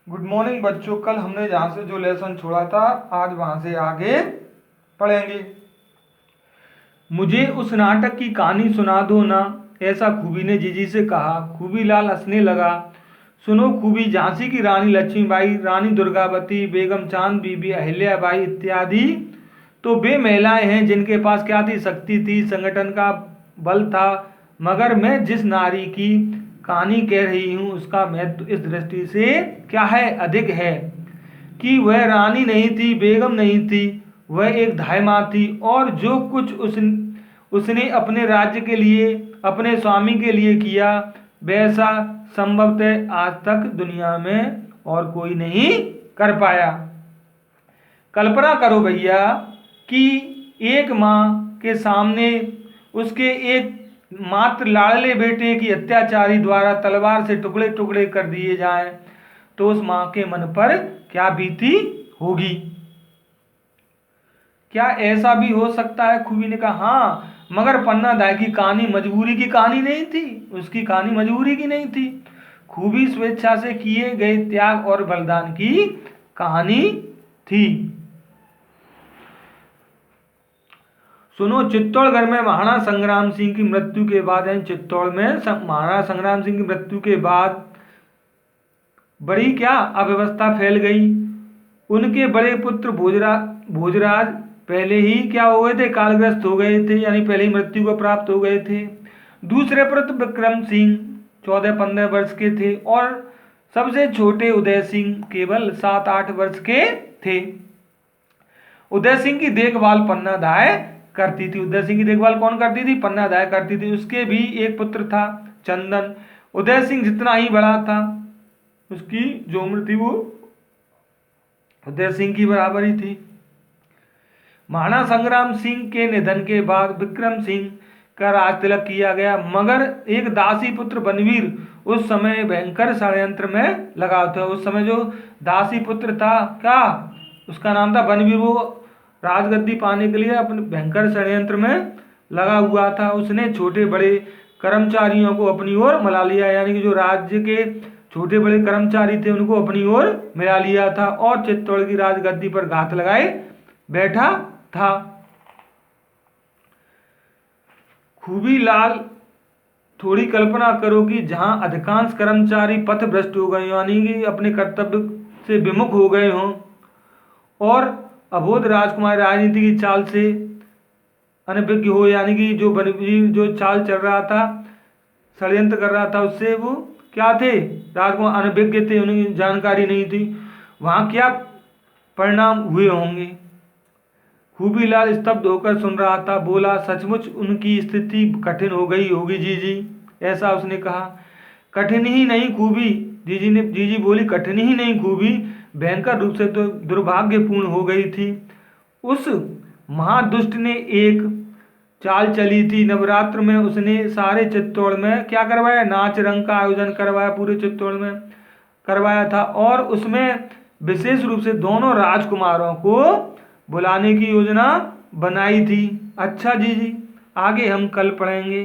Good morning बच्चों। कल हमने जहाँ से जो लेसन छोड़ा था आज वहाँ से आगे पढ़ेंगे। मुझे उस नाटक की कहानी सुना दो ना, ऐसा खूबी ने जीजी से कहा। खूबी लाल हंसने लगा। सुनो खूबी, झांसी की रानी लक्ष्मीबाई, रानी दुर्गावती, बेगम चांद बीबी, अहिल्याबाई इत्यादि तो वे महिलाएं हैं जिनके पास क्या थी, शक्ति थी, संगठन का बल था। मगर मैं जिस नारी की कहानी कह रही हूँ उसका महत्व इस दृष्टि से क्या है, अधिक है कि वह रानी नहीं थी, बेगम नहीं थी, वह एक धायमा थी। और जो कुछ उसने अपने राज्य के लिए, अपने स्वामी के लिए किया, वैसा संभवतः आज तक दुनिया में और कोई नहीं कर पाया। कल्पना करो भैया कि एक माँ के सामने उसके एक मात्र लाडले बेटे की अत्याचारी द्वारा तलवार से टुकड़े टुकड़े कर दिए जाएं तो उस माँ के मन पर क्या बीती होगी। क्या ऐसा भी हो सकता है? खूबी ने कहा हाँ, मगर पन्ना दाई की कहानी मजबूरी की कहानी नहीं थी, उसकी कहानी मजबूरी की नहीं थी। खूबी स्वेच्छा से किए गए त्याग और बलिदान की कहानी थी। सुनो, चित्तौड़गढ़ में महाराणा संग्राम सिंह की मृत्यु के बाद, चित्तौड़ में महाराणा संग्राम सिंह की मृत्यु के बाद बड़ी क्या अव्यवस्था फैल गई। उनके बड़े पुत्र भोजराज पहले ही क्या हो गए थे, कालग्रस्त हो गए थे, यानी पहले ही मृत्यु को प्राप्त हो गए थे। दूसरे पुत्र विक्रम सिंह 14-15 वर्ष के थे और सबसे छोटे उदय सिंह केवल 7-8 वर्ष के थे। उदय सिंह की देखभाल पन्ना दाई करती थी। उदय सिंह की देखभाल कौन करती थी? पन्ना दाई करती थी। उसके भी एक पुत्र था चंदन। उदय सिंह जितना ही बड़ा था, उसकी जो उम्र थी वो उदय सिंह की बराबर ही थी। महाराणा संग्राम सिंह के निधन के बाद विक्रम सिंह का राज तिलक किया गया, मगर एक दासी पुत्र बनवीर उस समय भयंकर षड्यंत्र में लगा था। उस समय जो दासी पुत्र था, क्या उसका नाम था, बनवीर, वो राजगद्दी पाने के लिए अपने भयंकर षड्यंत्र में लगा हुआ था। उसने छोटे बड़े कर्मचारियों को अपनी ओर मिला लिया, यानी कि जो राज्य के छोटे बड़े कर्मचारी थे उनको अपनी ओर मिला लिया था और चित्तौड़ की राजगद्दी पर घात लगाए बैठा था। खूबी लाल, थोड़ी कल्पना करो कि जहां अधिकांश कर्मचारी पथभ्रष्ट हो गए, यानी कि अपने कर्तव्य से विमुख हो गए हों और अबोध राजकुमार राजनीति की चाल से अनभिज्ञ हो, यानी कि जो बनवीर जो चाल चल रहा था, षड्यंत्र कर रहा था, उससे वो क्या थे, राजकुमार अनभिज्ञ थे, उन्हें जानकारी नहीं थी, वहां क्या परिणाम हुए होंगे। खूबीलाल स्तब्ध होकर सुन रहा था। बोला, सचमुच उनकी स्थिति कठिन हो गई होगी जीजी, ऐसा उसने कहा। कठिन ही नहीं खूबी, जीजी बोली, कठिन ही नहीं खूबी, भयंकर रूप से तो दुर्भाग्यपूर्ण हो गई थी। उस महादुष्ट ने एक चाल चली थी। नवरात्र में उसने सारे चित्तौड़ में क्या करवाया, नाच रंग का आयोजन करवाया, पूरे चित्तौड़ में करवाया था और उसमें विशेष रूप से दोनों राजकुमारों को बुलाने की योजना बनाई थी। अच्छा जी, आगे हम कल पढ़ेंगे।